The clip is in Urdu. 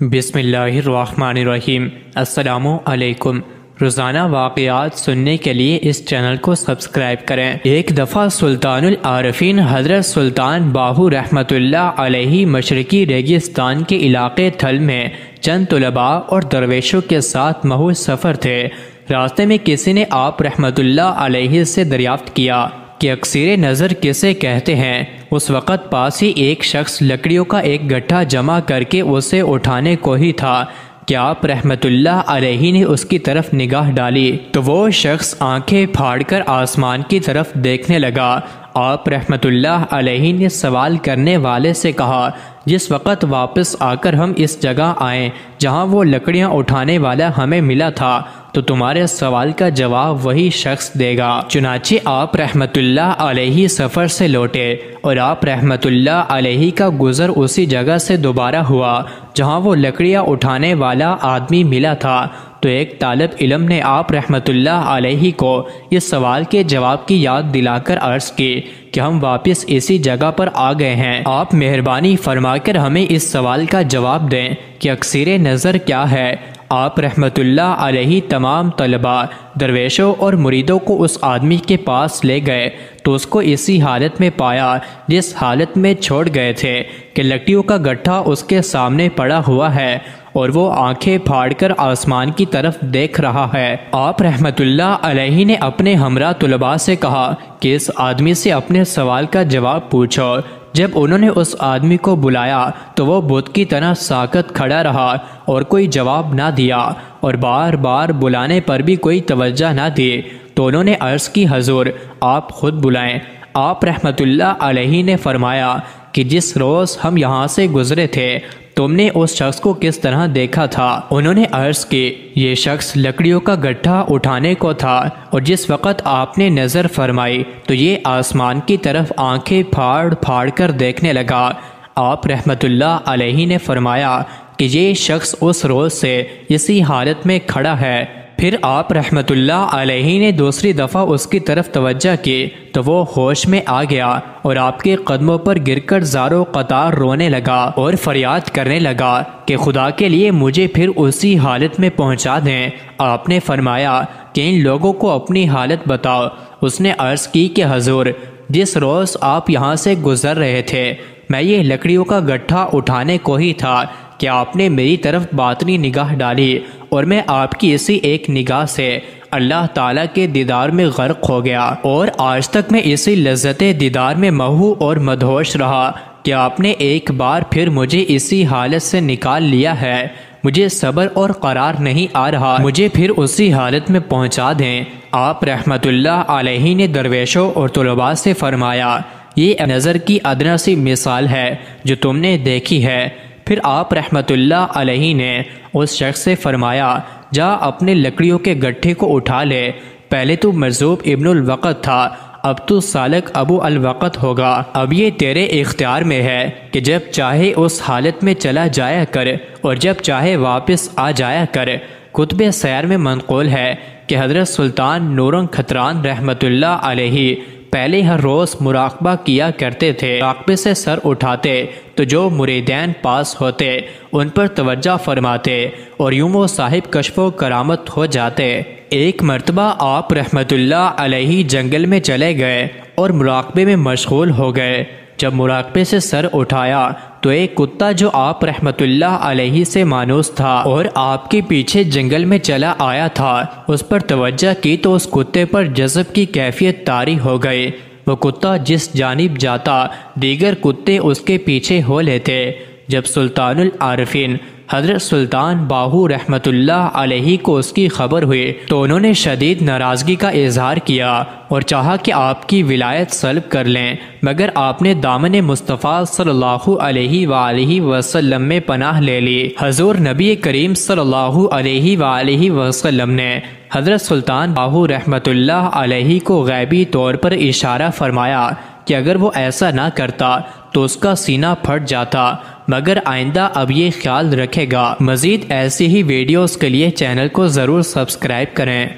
بسم اللہ الرحمن الرحیم۔ السلام علیکم۔ روزانہ واقعات سننے کے لیے اس چینل کو سبسکرائب کریں۔ ایک دفعہ سلطان العارفین حضرت سلطان باہو رحمۃ اللہ علیہ مشرقی ریگستان کے علاقے تھل میں چند طلباء اور درویشوں کے ساتھ محض سفر تھے۔ راستے میں کسی نے آپ رحمۃ اللہ علیہ سے دریافت کیا کہ اکثر نظر کسے کہتے ہیں؟ اس وقت پاس ہی ایک شخص لکڑیوں کا ایک گٹھا جمع کر کے اسے اٹھانے کو ہی تھا کہ آپ رحمۃ اللہ علیہ نے اس کی طرف نگاہ ڈالی تو وہ شخص آنکھیں پھاڑ کر آسمان کی طرف دیکھنے لگا۔ آپ رحمۃ اللہ علیہ نے سوال کرنے والے سے کہا، جس وقت واپس آ کر ہم اس جگہ آئیں جہاں وہ لکڑیاں اٹھانے والا ہمیں ملا تھا تو تمہارے سوال کا جواب وہی شخص دے گا۔ چنانچہ آپ رحمۃ اللہ علیہ سفر سے لوٹے اور آپ رحمۃ اللہ علیہ کا گزر اسی جگہ سے دوبارہ ہوا جہاں وہ لکڑیاں اٹھانے والا آدمی ملا تھا تو ایک طالب علم نے آپ رحمۃ اللہ علیہ کو اس سوال کے جواب کی یاد دلا کر عرض کی کہ ہم واپس اسی جگہ پر آ گئے ہیں، آپ مہربانی فرما کر ہمیں اس سوال کا جواب دیں کہ اکثر نظر کیا ہے۔ آپ رحمۃ اللہ علیہ تمام طلباء، درویشوں اور مریدوں کو اس آدمی کے پاس لے گئے تو اس کو اسی حالت میں پایا جس حالت میں چھوڑ گئے تھے کہ لکڑیوں کا گٹھا اس کے سامنے پڑا ہوا ہے اور وہ آنکھیں پھاڑ کر آسمان کی طرف دیکھ رہا ہے۔ آپ رحمۃ اللہ علیہ نے اپنے ہمراہ طلباء سے کہا کہ اس آدمی سے اپنے سوال کا جواب پوچھو۔ جب انہوں نے اس آدمی کو بلایا تو وہ بت کی طرح ساکت کھڑا رہا اور کوئی جواب نہ دیا اور بار بار بلانے پر بھی کوئی توجہ نہ دی تو انہوں نے عرض کی، حضور آپ خود بلائیں۔ آپ رحمۃ اللہ علیہ نے فرمایا کہ جس روز ہم یہاں سے گزرے تھے تم نے اس شخص کو کس طرح دیکھا تھا؟ انہوں نے عرض کی، یہ شخص لکڑیوں کا گٹھا اٹھانے کو تھا اور جس وقت آپ نے نظر فرمائی تو یہ آسمان کی طرف آنکھیں پھاڑ پھاڑ کر دیکھنے لگا۔ آپ رحمۃ اللہ علیہ نے فرمایا کہ یہ شخص اس روز سے اسی حالت میں کھڑا ہے۔ پھر آپ رحمۃ اللہ علیہ نے دوسری دفعہ اس کی طرف توجہ کی تو وہ ہوش میں آ گیا اور آپ کے قدموں پر گر کر زاروں قطار رونے لگا اور فریاد کرنے لگا کہ خدا کے لیے مجھے پھر اسی حالت میں پہنچا دیں۔ آپ نے فرمایا کہ ان لوگوں کو اپنی حالت بتاؤ۔ اس نے عرض کی کہ حضور جس روز آپ یہاں سے گزر رہے تھے میں یہ لکڑیوں کا گٹھا اٹھانے کو ہی تھا کہ آپ نے میری طرف باطنی نگاہ ڈالی اور میں آپ کی اسی ایک نگاہ سے اللہ تعالیٰ کے دیدار میں غرق ہو گیا اور آج تک میں اسی لذت دیدار میں محو اور مدہوش رہا کہ آپ نے ایک بار پھر مجھے اسی حالت سے نکال لیا ہے۔ مجھے صبر اور قرار نہیں آ رہا، مجھے پھر اسی حالت میں پہنچا دیں۔ آپ رحمۃ اللہ علیہ نے درویشوں اور طلباء سے فرمایا، یہ نظر کی ادنا سی مثال ہے جو تم نے دیکھی ہے۔ پھر آپ رحمۃ اللہ علیہ نے اس شخص سے فرمایا، جا اپنے لکڑیوں کے گٹھے کو اٹھا لے، پہلے تو مرزوق ابن الوقت تھا، اب تو سالک ابو الوقت ہوگا۔ اب یہ تیرے اختیار میں ہے کہ جب چاہے اس حالت میں چلا جایا کر اور جب چاہے واپس آ جایا کر۔ کتب سیر میں منقول ہے کہ حضرت سلطان نورنگ کھتران رحمۃ اللہ علیہ پہلے ہر روز مراقبہ کیا کرتے تھے۔ مراقبے سے سر اٹھاتے تو جو مریدین پاس ہوتے ان پر توجہ فرماتے اور یوں وہ صاحب کشف و کرامت ہو جاتے۔ ایک مرتبہ آپ رحمۃ اللہ علیہ جنگل میں چلے گئے اور مراقبے میں مشغول ہو گئے۔ جب مراقبے سے سر اٹھایا تو ایک کتا جو آپ رحمۃ اللہ علیہ سے مانوس تھا اور آپ کے پیچھے جنگل میں چلا آیا تھا اس پر توجہ کی تو اس کتے پر جذب کی کیفیت طاری ہو گئی۔ وہ کتا جس جانب جاتا دیگر کتے اس کے پیچھے ہو لیتے۔ جب سلطان العارفین حضرت سلطان باہو رحمۃ اللہ علیہ کو اس کی خبر ہوئی تو انہوں نے شدید ناراضگی کا اظہار کیا اور چاہا کہ آپ کی ولایت سلب کر لیں، مگر آپ نے دامن مصطفیٰ صلی اللہ علیہ وآلہ وسلم میں پناہ لے لی۔ حضور نبی کریم صلی اللہ علیہ وآلہ وسلم نے حضرت سلطان باہو رحمۃ اللہ علیہ کو غیبی طور پر اشارہ فرمایا کہ اگر وہ ایسا نہ کرتا تو اس کا سینہ پھٹ جاتا، مگر آئندہ اب یہ خیال رکھے گا۔ مزید ایسی ہی ویڈیوز کے لیے چینل کو ضرور سبسکرائب کریں۔